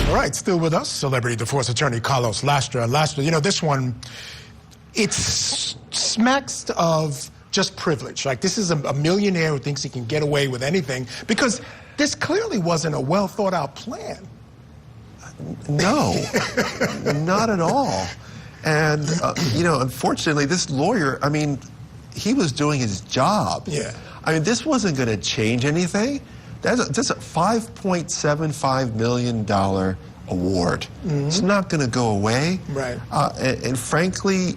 All right, still with us, celebrity divorce attorney Carlos Lastra. Lastra, you know, this one, it smacks of just privilege. Like, this is a millionaire who thinks he can get away with anything, because this clearly wasn't a well-thought-out plan. No, not at all. And, you know, unfortunately, this lawyer, I mean, he was doing his job. Yeah. I mean, this wasn't going to change anything. That's a $5.75 million award. Mm-hmm. It's not going to go away. Right. And frankly,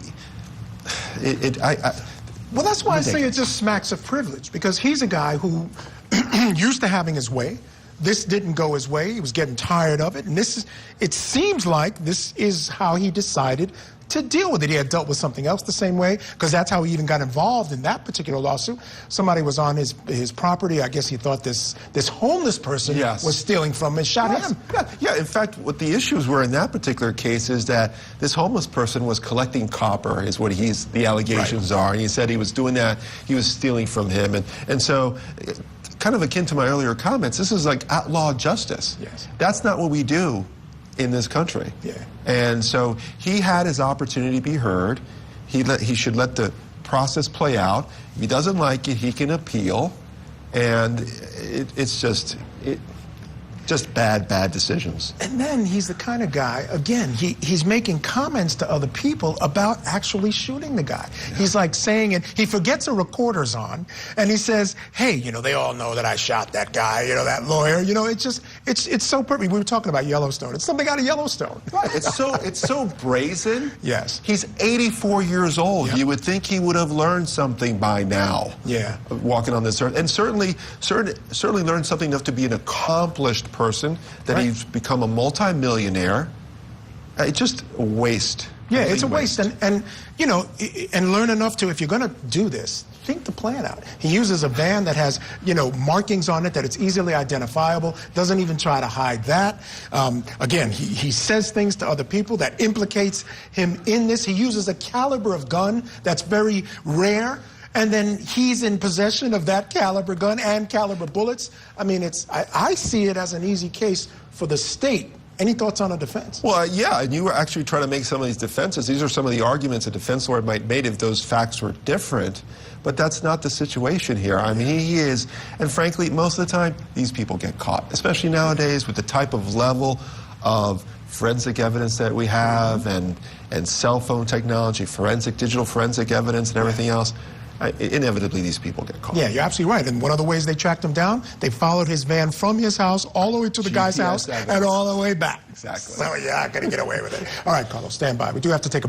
well, that's why I say it just smacks of privilege, because he's a guy who used to having his way. This didn't go his way. He was getting tired of it. And it seems like this is how he decided to deal with it. He had dealt with something else the same way, because that's how he even got involved in that particular lawsuit. Somebody was on his property. I guess he thought this homeless person was stealing from him and shot him. Yeah, in fact, what the issues were in that particular case is that this homeless person was collecting copper, is what the allegations are. And he said he was doing that, he was stealing from him. And so, kind of akin to my earlier comments, this is like outlaw justice. Yes. That's not what we do in this country. Yeah. And so he had his opportunity to be heard. He should let the process play out. If he doesn't like it, he can appeal. And it's just bad decisions. And then he's the kind of guy, again, he's making comments to other people about actually shooting the guy. Yeah. He's like saying it, he forgets a recorder's on, and he says, hey, you know, they all know that I shot that guy, you know, that lawyer. You know, it's so perfect. We were talking about Yellowstone. It's something out of Yellowstone. Right. It's so brazen. Yes. He's 84 years old. Yep. You would think he would have learned something by now. Yeah. Walking on this earth. And certainly learned something enough to be an accomplished person, that he's become a multi-millionaire. It's just a waste. Yeah, it's a waste. And you know, and learn enough to, if you're going to do this, think the plan out. He uses a van that has, you know, markings on it that it's easily identifiable, doesn't even try to hide that. Again, he says things to other people that implicates him in this. He uses a caliber of gun that's very rare, and then he's in possession of that caliber gun and caliber bullets. I mean, I see it as an easy case for the state. Any thoughts on a defense? Well, yeah, and you were actually trying to make some of these defenses. These are some of the arguments a defense lawyer might make if those facts were different. But that's not the situation here. I mean, he is, and frankly, most of the time, these people get caught, especially nowadays with the type of level of forensic evidence that we have, and cell phone technology, digital forensic evidence and everything else. Inevitably, these people get caught. Yeah, you're absolutely right. And one of the ways they tracked him down, they followed his van from his house all the way to the guy's house and all the way back. Exactly. So, yeah, I'm going to get away with it. All right, Carlos, stand by. We do have to take a break.